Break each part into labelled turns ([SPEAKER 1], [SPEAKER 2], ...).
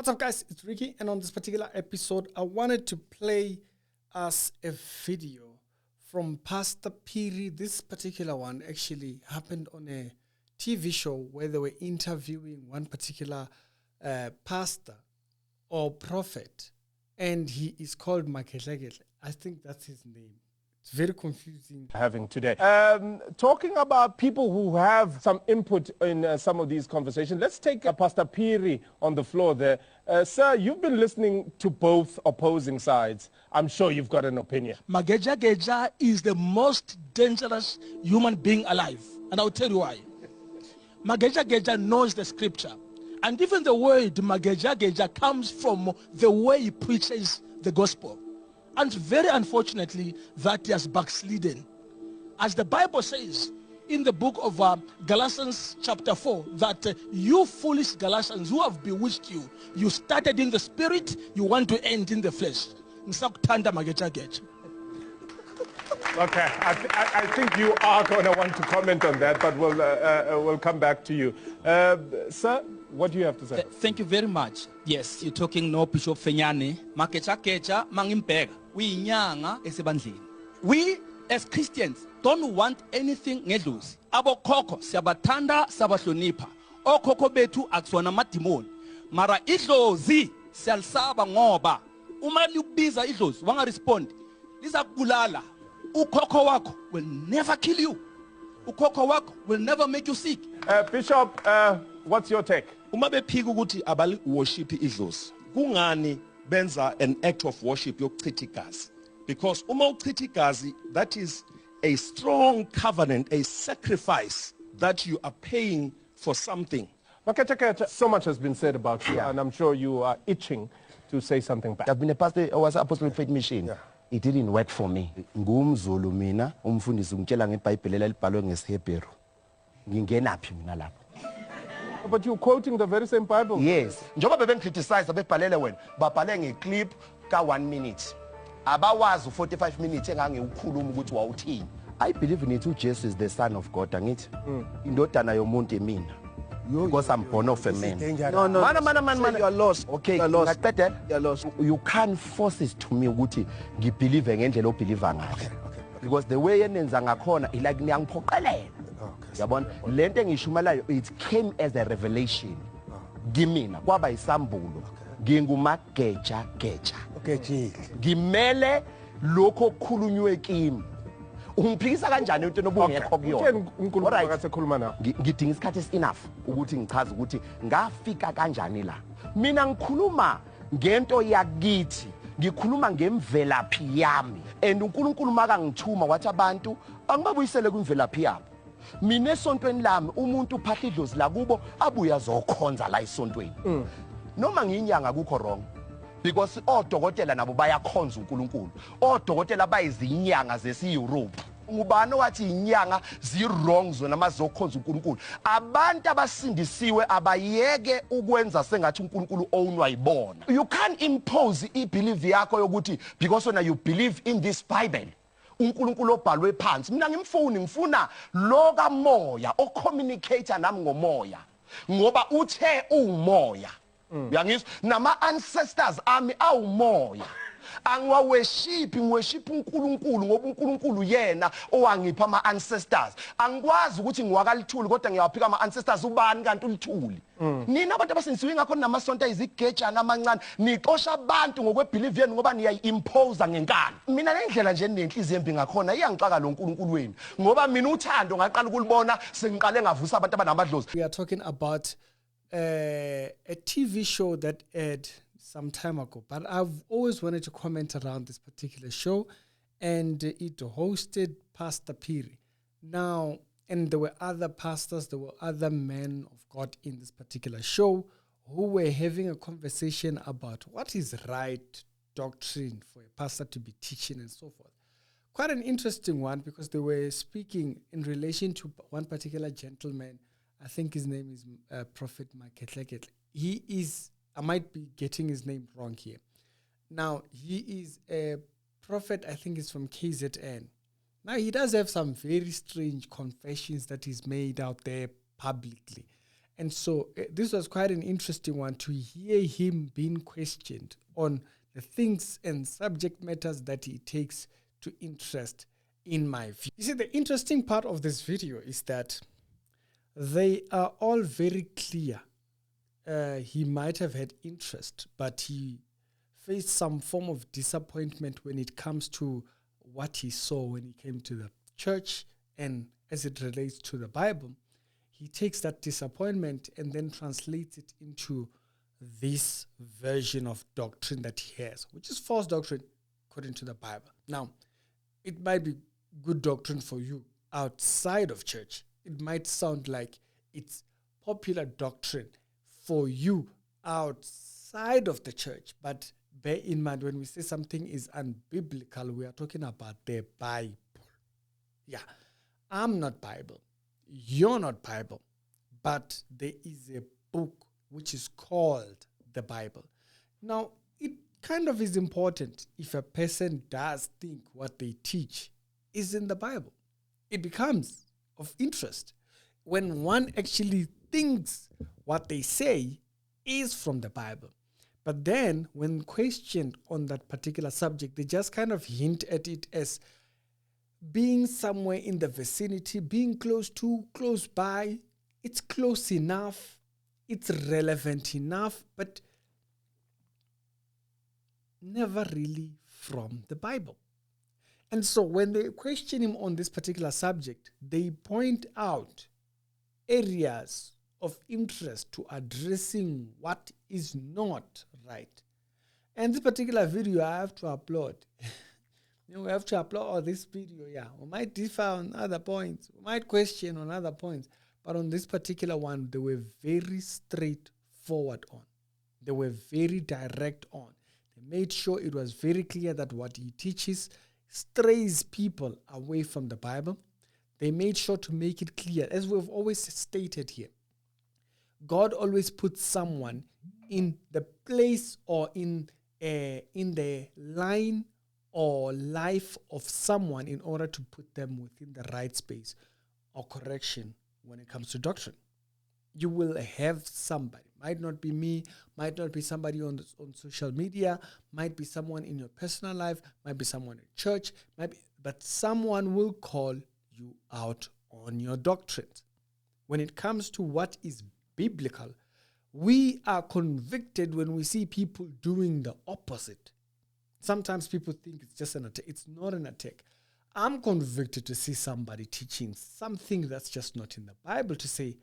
[SPEAKER 1] What's up, guys? It's Ricky, and on this particular episode, I wanted to play us a video from Pastor Phiri. This particular one actually happened on a TV show where they were interviewing one particular pastor or prophet, and he is called Maketlekele. I think that's his name. It's very confusing.
[SPEAKER 2] Having today. Talking about people who have some input in some of these conversations, let's take Pastor Phiri on the floor there. Sir, you've been listening to both opposing sides. I'm sure you've got an opinion.
[SPEAKER 3] Mageja is the most dangerous human being alive. And I'll tell you why. Mageja knows the scripture. And even the word Mageja comes from the way he preaches the gospel. And very unfortunately, that he has backslidden. As the Bible says in the book of Galatians chapter 4, that you foolish Galatians who have bewitched you, you started in the spirit, you want to end in the flesh.
[SPEAKER 2] Okay, I think you are going to want to comment on that, but we'll come back to you. Sir, what do you have to say?
[SPEAKER 4] Thank you very much. Yes, you're talking no Bishop Fenyane. Makecha mangimpega. We as Christians don't want anything ngedlozi. Abo khokho siyabathanda siyabahlonipha. Okhokho bethu akusona amadimoni. Mara idlozi siyalisaba ngoba uma libiza idlozi wanga respond lizakubulala. Ukhokho wako will never kill you. Ukhokho wako will never make you sick.
[SPEAKER 2] Bishop, what's your take?
[SPEAKER 5] Uma bephika ukuthi abali worship idlozi. Kungani benza an act of worship yokuchitha igazi? Because uma uchitha igazi, that is a strong covenant, a sacrifice that you are paying for something.
[SPEAKER 2] Maketlekele, so much has been said about you, and I'm sure you are itching to say something back.
[SPEAKER 6] I've been a pastor, I was Apostolic Faith Mission. Yeah. It didn't work for me. Ngumzulu mina, umfundisi ungitshela ngeBhayibheli elibhalwe ngesiHebheru. Ngingenaphi mina lapho?
[SPEAKER 2] But you're quoting the very same Bible.
[SPEAKER 6] Yes. Njoba bebengicriticize abebhalele wena, babhale ngeclip ka 1 minute. Abawazi 45 minutes engangiukhuluma ukuthi wawuthini. I believe in it Jesus is the son of God, angithi. Indodana yomuntu emina. Because I'm born of a man.
[SPEAKER 3] No.
[SPEAKER 6] Man.
[SPEAKER 3] You're lost.
[SPEAKER 6] Okay.
[SPEAKER 3] You're lost.
[SPEAKER 6] You're lost. You can't force it to me ukuthi ngibelieve ngendlela obelieve ngayo.
[SPEAKER 3] Okay.
[SPEAKER 6] Because the way yenenza ngakhona ilike ngiyangiphoqelela. Yabona lento engishumalayo it came as a revelation. Ngimina kwaba isambulo. Ngingumageja.
[SPEAKER 3] Okay,
[SPEAKER 6] Ngimele lokho okukhulunywe kimi. Ungiphikisa kanjani into enobungekho kuyona?
[SPEAKER 2] UNkulunkulu akathi ekhuluma nawe.
[SPEAKER 6] Ngidinga isikhathi enough ukuthi ngichaze ukuthi ngafika kanjani la. Mina ngikhuluma ngento yakithi, ngikhuluma ngemvelaphi yami. And uNkulunkulu maka ngithuma wathi abantu angibabuyisele kwimvelaphi yabo. Mina esontweni lami umuntu uphahla idlozi la kubo abuya zokhonza la esontweni. Noma ngiyinyanga kukho wrong. Because odokotela nabo bayakhonza uNkulunkulu. Odokotela bayizinyanga zesi-Europe. Ngubani wathi inyanga zi-wrong zona mazokhonza uNkulunkulu. Abantu abasindisiwe abayeke ukwenza sengathi uNkulunkulu ownwa yibona. You can't impose i-belief yakho yokuthi because wena you believe in this Bible. uNkulunkulu obhalwe phansi. Mina ngifuna lo kamoya ocommunicator nami ngomoya. Ngoba uthe umoya. Uyangizwa nama ancestors ami awumoya. Angiwaweship uNkulunkulu ngoba uNkulunkulu yena owangipha ama ancestors. Angikwazi ukuthi ngiwakalithuli kodwa ngiyawaphika ama ancestors ubani kanti ulithuli. Nina abantu abasindisiwe ngakho namasonto ayizigejana amancane niqosha abantu ngokwebelief yenu ngoba niyayimpose ngenkani. Mina nendlela nje nenhliziyo embi ngakhona iyangixaka lo uNkulunkulu wenu ngoba mina uthando ngaqala ukulibona sengiqale ngavusa abantu abanamadlozi.
[SPEAKER 1] We are talking about a TV show that aired some time ago, but I've always wanted to comment around this particular show, and it hosted Pastor Phiri. Now, and there were other pastors, there were other men of God in this particular show who were having a conversation about what is right doctrine for a pastor to be teaching and so forth. Quite an interesting one because they were speaking in relation to one particular gentleman. I think his name is Prophet Maketlekele. He is, I might be getting his name wrong here. Now, he is a prophet, I think it's from KZN. Now, he does have some very strange confessions that he's made out there publicly. And so this was quite an interesting one to hear him being questioned on the things and subject matters that he takes to interest in my view. You see, the interesting part of this video is that they are all very clear. He might have had interest, but he faced some form of disappointment when it comes to what he saw when he came to the church and as it relates to the Bible. He takes that disappointment and then translates it into this version of doctrine that he has, which is false doctrine according to the Bible. Now, it might be good doctrine for you outside of church. It might sound like it's popular doctrine for you outside of the church, but bear in mind when we say something is unbiblical, we are talking about the Bible. Yeah, I'm not Bible. You're not Bible, but there is a book which is called the Bible. Now, it kind of is important if a person does think what they teach is in the Bible. It becomes of interest when one actually thinks what they say is from the Bible. But then when questioned on that particular subject, they just kind of hint at it as being somewhere in the vicinity, being close to, close by. It's close enough, it's relevant enough, but never really from the Bible. And so when they question him on this particular subject, they point out areas of interest to addressing what is not right. And this particular video, I have to applaud. We have to applaud this video, yeah. We might differ on other points. We might question on other points. But on this particular one, they were very straightforward on. They were very direct on. They made sure it was very clear that what he teaches strays people away from the Bible. They made sure to make it clear, as we've always stated here, God always puts someone in the place or in the line or life of someone in order to put them within the right space or correction when it comes to doctrine. You will have somebody, might not be me, might not be somebody on social media, might be someone in your personal life, might be someone in church, but someone will call you out on your doctrines. When it comes to what is biblical, we are convicted when we see people doing the opposite. Sometimes people think it's just an attack. It's not an attack. I'm convicted to see somebody teaching something that's just not in the Bible to say,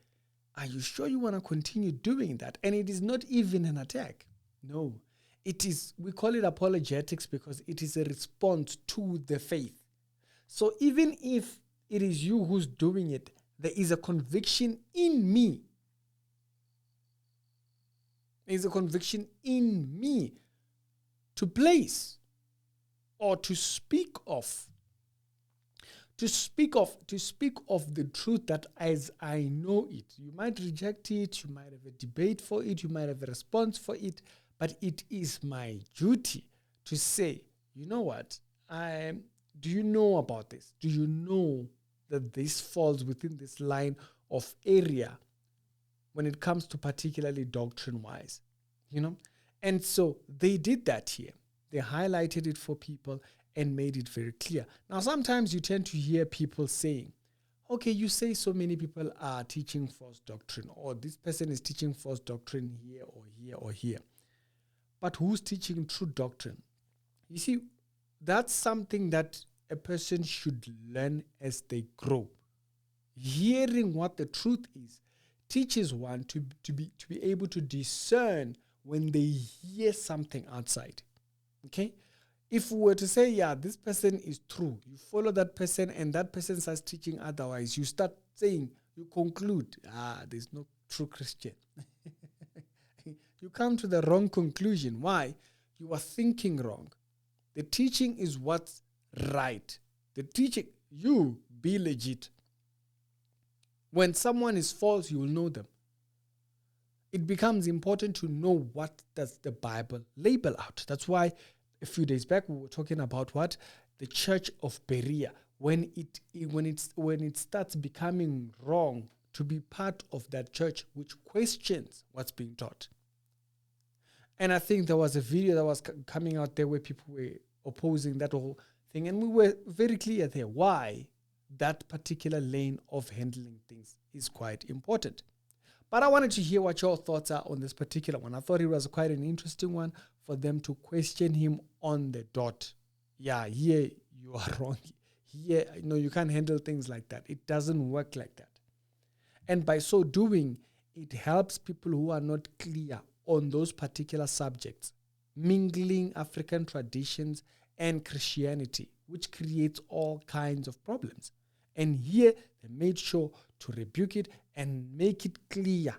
[SPEAKER 1] are you sure you want to continue doing that? And it is not even an attack. No, it is, we call it apologetics because it is a response to the faith. So even if it is you who's doing it, there is a conviction in me. There is a conviction in me to place or to speak of. To speak of the truth that as I know it. You might reject it, you might have a debate for it, you might have a response for it, but it is my duty to say, you know what, do you know about this? Do you know that this falls within this line of area when it comes to particularly doctrine-wise? And so they did that here. They highlighted it for people and made it very clear. Now, sometimes you tend to hear people saying, okay, you say so many people are teaching false doctrine, or this person is teaching false doctrine here or here or here. But who's teaching true doctrine? You see, that's something that a person should learn as they grow. Hearing what the truth is teaches one to be able to discern when they hear something outside. Okay? If we were to say, yeah, this person is true, you follow that person and that person starts teaching otherwise, you start saying, you conclude, there's no true Christian. You come to the wrong conclusion. Why? You are thinking wrong. The teaching is what's right. The teaching, you be legit. When someone is false, you will know them. It becomes important to know what does the Bible label out. That's why a few days back we were talking about what the church of Berea, when it starts becoming wrong to be part of that church which questions what's being taught. And I think there was a video that was coming out there where people were opposing that whole thing, and we were very clear there why that particular lane of handling things is quite important. But I wanted to hear what your thoughts are on this particular one. I thought it was quite an interesting one for them to question him on the dot. Yeah, here you are wrong. Here, you can't handle things like that. It doesn't work like that. And by so doing, it helps people who are not clear on those particular subjects, mingling African traditions and Christianity, which creates all kinds of problems. And here, they made sure to rebuke it and make it clear,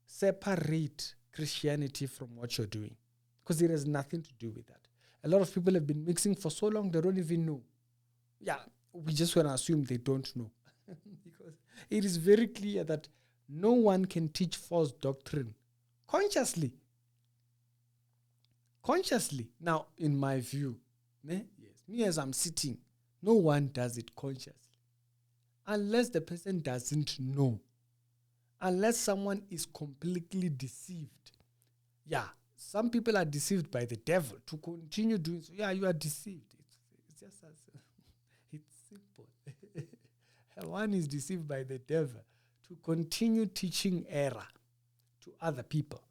[SPEAKER 1] separate Christianity from what you're doing, because it has nothing to do with that. A lot of people have been mixing for so long, they don't even know. Yeah, we just want to assume they don't know. Because it is very clear that no one can teach false doctrine consciously. Now, in my view, yes, me as I'm sitting, no one does it consciously. Unless the person doesn't know. Unless someone is completely deceived. Yeah, some people are deceived by the devil to continue doing so. Yeah, you are deceived. It's just as it's simple. One is deceived by the devil to continue teaching error to other people.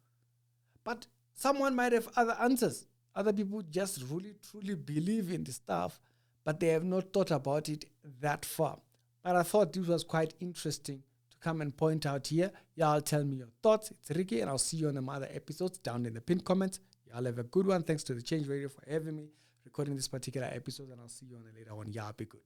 [SPEAKER 1] But someone might have other answers. Other people just really, truly believe in the stuff, but they have not thought about it that far. But I thought this was quite interesting to come and point out here. Y'all tell me your thoughts. It's Ricky, and I'll see you on some other episodes down in the pinned comments. Y'all have a good one. Thanks to the Change Radio for having me recording this particular episode, and I'll see you on a later one. Y'all be good.